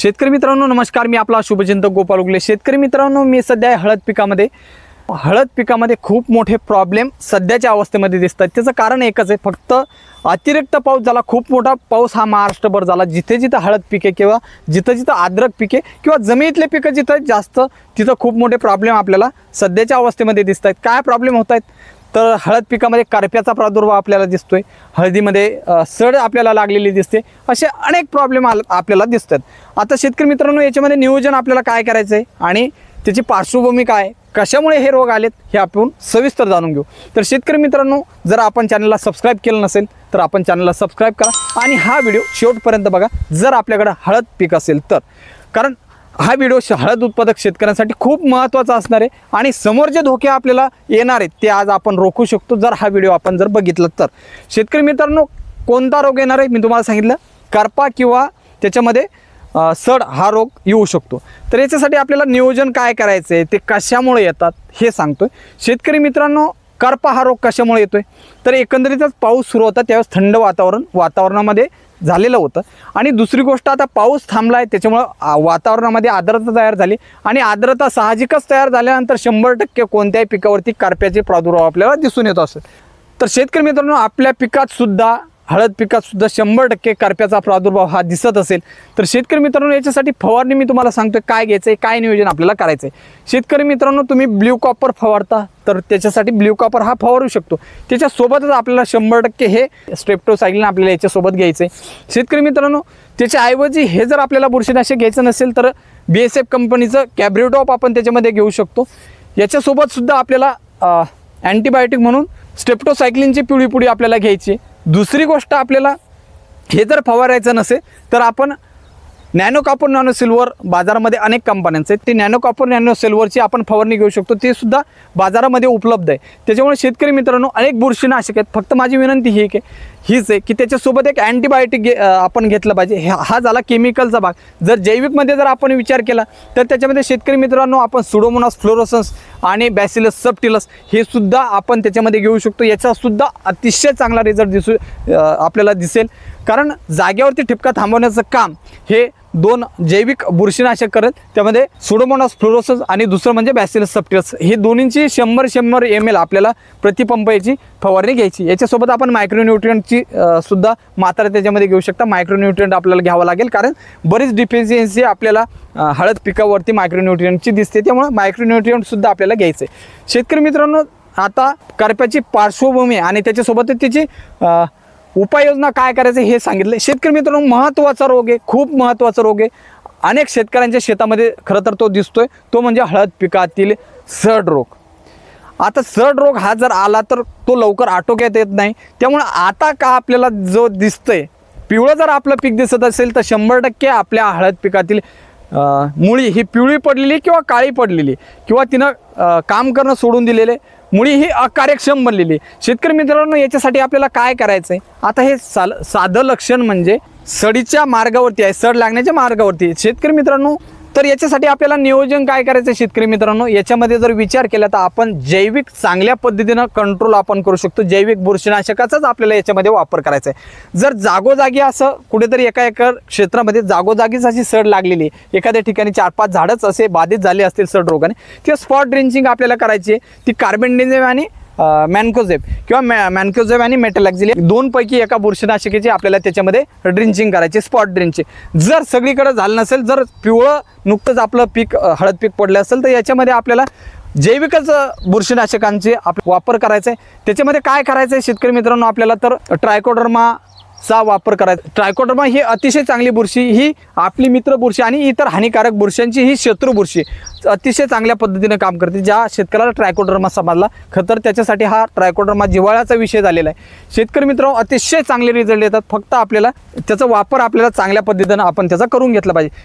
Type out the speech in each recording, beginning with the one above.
शेतकरी मित्रांनो नमस्कार, मी आपला शुभचिंतक गोपाल उगले। शेतकरी मित्रांनो, मी सध्या हळद पिकामध्ये खूप मोठे प्रॉब्लेम सध्याच्या अवस्थेमध्ये दिसतात। त्याचं कारण एकच आहे, फक्त अतिरिक्त पाऊस झाला, खूप मोठा पाऊस हा महाराष्ट्रभर झाला। जिथे जिथे हळद पिके किंवा जिथे जिथे अद्रक पिके किंवा जमिनीतले पिकं जिथे जास्त तिथं खूप मोठे प्रॉब्लेम आपल्याला सध्याच्या अवस्थेमध्ये दिसत आहेत। काय प्रॉब्लेम होत आहेत तर हळद पिकामध्ये करप्याचा प्रादुर्भाव आपल्याला दिसतोय, हळदीमध्ये सड आपल्याला लागलेली दिसते, असे अनेक प्रॉब्लेम आपल्याला दिसतात। आता शेतकरी मित्रांनो, याच्यामध्ये नियोजन आपल्याला काय करायचं आहे आणि त्याची पार्श्वभूमी काय, कशामुळे हे रोग आलेत हे आपण सविस्तर जाणून घेऊ। तर शेतकरी मित्रांनो, जर आपण चॅनलला सबस्क्राईब केलं नसेल तर आपण चॅनलला सबस्क्राईब करा आणि हा व्हिडिओ शेवटपर्यंत बघा जर आपल्याकडे हळद पीक असेल तर, कारण हा व्हिडिओ हळद उत्पादक शेतकऱ्यांसाठी खूप महत्त्वाचा असणार आहे आणि समोर जे धोके आपल्याला येणार आहेत ते आज आपण रोखू शकतो जर हा व्हिडिओ आपण जर बघितला तर। शेतकरी मित्रांनो, कोणता रोग येणार आहे मी तुम्हाला सांगितलं, करपा किंवा त्याच्यामध्ये सड हा रोग येऊ शकतो। तर याच्यासाठी आपल्याला नियोजन काय करायचं आहे, ते कशामुळे येतात हे सांगतोय। शेतकरी मित्रांनो, करपा हा रोग कशामुळे येतोय तर एकंदरीतच पाऊस सुरू होता त्यावेळेस थंड वातावरणामध्ये झालेलं होतं आणि दुसरी गोष्ट आता पाऊस थांबला आहे त्याच्यामुळं वातावरणामध्ये आर्द्रता तयार झाली आणि आर्द्रता साहजिकच तयार झाल्यानंतर 100% कोणत्याही पिकावरती करप्याचे प्रादुर्भाव आपल्याला दिसून येत असतो। तर शेतकरी मित्रांनो, आपल्या पिकात सुद्धा हळद पिकात सुद्धा 100% करप्याचा प्रादुर्भाव हा दिसत असेल तर शेतकरी मित्रांनो, याच्यासाठी फवारणी मी तुम्हाला सांगतोय काय घ्यायचं आहे, काय नियोजन आपल्याला करायचं आहे। शेतकरी मित्रांनो, तुम्ही ब्ल्यू कॉपर फवारता तर त्याच्यासाठी ब्ल्यू कॉपर हा फवारू शकतो, त्याच्यासोबतच आपल्याला 100% हे स्ट्रेप्टोसायक्लिन आपल्याला याच्यासोबत घ्यायचं आहे। शेतकरी मित्रांनो, त्याच्याऐवजी हे जर आपल्याला बुरशीनाशक घ्यायचं नसेल तर BASF कंपनीचं कॅब्रिटॉप आपण त्याच्यामध्ये घेऊ शकतो। याच्यासोबत सुद्धा आपल्याला अँटीबायोटिक म्हणून स्ट्रेप्टोसायक्लिनची पिवळी पुडी आपल्याला घ्यायची। दुसरी गोष्ट, आपल्याला हे जर फवारायचं नसेल तर आपण नॅनो कॉपर नॅनो सिल्वर बाजारामध्ये अनेक कंपन्यांचे ते नॅनो कॉपर नॅनो सिल्वरची आपण फवारणी घेऊ शकतो, ते सुद्धा बाजारामध्ये उपलब्ध आहे। त्याच्यामुळे शेतकरी मित्रांनो, अनेक बुरशीनाशक आहेत, फक्त माझी विनंती हीच आहे की त्याच्यासोबत एक अँटीबायोटिक आपण घेतलं पाहिजे। हा झाला केमिकलचा भाग। जर जैविकमध्ये जर आपण विचार केला तर त्याच्यामध्ये शेतकरी मित्रांनो आपण सुडोमोनास फ्लोरोसन्स आणि बॅसिलस सबटिलस हे सुद्धा आपण त्याच्यामध्ये घेऊ शकतो। याचा सुद्धा अतिशय चांगला रिझल्ट आपल्याला दिसेल, कारण जागेवरती ठिपका थांबवण्याचं काम हे 2 जैविक बुरशीनाशक करत, त्यामध्ये सुडोमोनास फ्लोरोसन्स आणि दुसरं म्हणजे बॅसिलस सबटिलस, हे दोन्हींची 100 ml आपल्याला प्रतिपंप याची फवारणी घ्यायची। याच्यासोबत आपण मायक्रोन्यूट्रिएंटची सुद्धा मात्रा त्याच्यामध्ये घेऊ शकता। मायक्रोन्यूट्रिएंट आपल्याला घ्यावं लागेल, कारण बरीच डिफिशियन्सी आपल्याला हळद पिकावरती मायक्रोन्यूट्रिएंटची दिसते, त्यामुळे मायक्रोन्यूट्रिएंट सुद्धा आपल्याला घ्यायचं आहे। शेतकरी मित्रांनो, आता करप्याची पार्श्वभूमी आणि त्याच्यासोबत त्याची उपाययोजना काय करायचं हे सांगितलं। शेतकरी मित्रांनो, महत्त्वाचा रोग आहे, खूप महत्त्वाचा रोग आहे, अनेक शेतकऱ्यांच्या शेतामध्ये खरं तर तो दिसतोय, तो म्हणजे हळद पिकातील सड रोग। आता सड रोग हा जर आला तर तो लवकर आटोक्यात येत नाही, त्यामुळे आता का आपल्याला जो दिसतंय पिवळं जर आपलं पीक दिसत असेल तर 100% आपल्या हळद पिकातील मुळी ही पिवळी पडलेली किंवा काळी पडलेली किंवा तिनं काम करणं सोडून दिलेले, मुळी ही अकार्यक्षम बनलेली। शेतकरी मित्रांनो, याच्यासाठी आपल्याला काय करायचं आहे, आता हे साधं लक्षण म्हणजे सडीच्या मार्गावरती आहे, सड लागण्याच्या मार्गावरती आहे शेतकरी मित्रांनो। तर याच्यासाठी आपल्याला नियोजन काय करायचं आहे शेतकरी मित्रांनो, याच्यामध्ये जर विचार केला तर आपण जैविक चांगल्या पद्धतीनं कंट्रोल आपण करू शकतो। जैविक बुरशीनाशकाचाच आपल्याला याच्यामध्ये वापर करायचा आहे। जर जागोजागी असं कुठेतरी एका क्षेत्रामध्ये जागोजागीच अशी सड लागलेली, एखाद्या ठिकाणी 4-5 झाडच असे बाधित झाले असतील सड रोगाने, ते स्पॉट ड्रेंचिंग आपल्याला करायची आहे। ती कार्बेंडिझम आणि मॅन्कोझेब किंवा मॅन्कोझेब आणि मेटलॅक्झिल 2 पैकी एका बुरशीनाशकाची आपल्याला त्याच्यामध्ये ड्रिंचिंग करायची, स्पॉट ड्रिंचिंग। जर सगळीकडे झालं नसेल, जर पिवळं नुकतंच आपलं पीक हळद पीक पडलं असेल तर याच्यामध्ये आपल्याला जैविकच बुरशीनाशकांचे वापर करायचा आहे। त्याच्यामध्ये काय करायचं आहे शेतकरी मित्रांनो, आपल्याला तर ट्रायकोडर्माचा वापर करायचा। ट्रायकोडर्मा ही अतिशय चांगली बुरशी, ही आपली मित्र बुरशी आणि इतर हानिकारक बुरशांची ही शत्रू बुरशी अतिशय चांगल्या पद्धतीने काम करते। ज्या शेतकऱ्याला ट्रायकोडर्मा समजला खतर त्याच्यासाठी हा ट्रायकोडर्मा जिव्हाळ्याचा विषय झालेला आहे। शेतकरी मित्रांनो, अतिशय चांगले रिझल्ट येतात, फक्त आपल्याला त्याचा वापर आपल्याला चांगल्या पद्धतीने आपण त्याचा करून घेतला पाहिजे।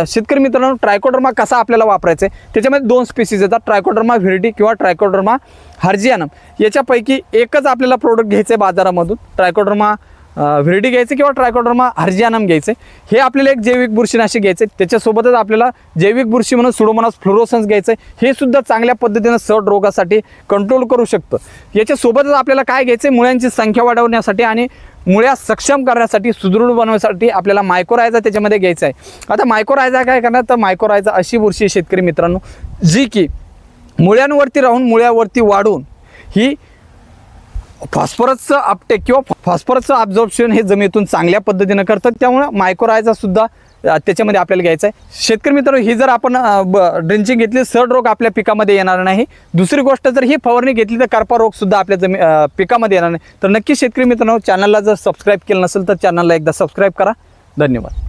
शेतकरी मित्रांनो, ट्रायकोडर्मा कसा आपल्याला वापरायचा आहे, त्याच्यामध्ये 2 स्पीसीज येतात, ट्रायकोडर्मा व्हिरिडी किंवा ट्रायकोडर्मा हर्जियानम। याच्यापैकी एकच आपल्याला प्रोडक्ट घ्यायचं आहे बाजारामधून, ट्रायकोडर्मा व्हिरिडी घ्यायचं किंवा ट्रायकोडर्मा हर्जियानम घ्यायचं। हे आपल्याला एक जैविक बुरशीनाशक घ्यायचं, त्याच्यासोबतच आपल्याला जैविक बुरशी म्हणून सुडोमोनास फ्लोरोसन्स घ्यायचं, हे सुद्धा चांगल्या पद्धतीने सड रोगासाठी कंट्रोल करू शकतं। याच्यासोबतच आपल्याला काय घ्यायचं, मुळ्यांची संख्या वाढवण्यासाठी आणि मुळ्या सक्षम करण्यासाठी, सुदृढ बनवण्यासाठी आपल्याला मायक्रोरायझा त्याच्यामध्ये घ्यायचा आहे. आता मायक्रोरायझा काय करणार, तर मायक्रोरायझा अशी बुरशी आहे शेतकरी मित्रांनो जी की मुळ्यांवरती राहून मुळ्यावरती वाढून ही फॉस्फरसचं अपटेक किंवा फॉस्फरसचं ॲब्झॉर्प्शन हे जमिनीतून चांगल्या पद्धतीनं करतात. त्यामुळे मायक्रोरायझा सुद्धा त्याच्यामध्ये आपल्याला घ्यायचं आहे. शेतकरी मित्रांनो, ही जर आपण ड्रिंचिंग घेतली सड रोग आपल्या पिकामध्ये येणार नाही. दुसरी गोष्ट, जर ही फवारणी घेतली तर करपा रोग सुद्धा आपल्या पिकामध्ये येणार नाही. तर नक्की शेतकरी मित्रांनो, चॅनलला जर सबस्क्राईब केलं नसेल तर चॅनलला एकदा सबस्क्राईब करा. धन्यवाद.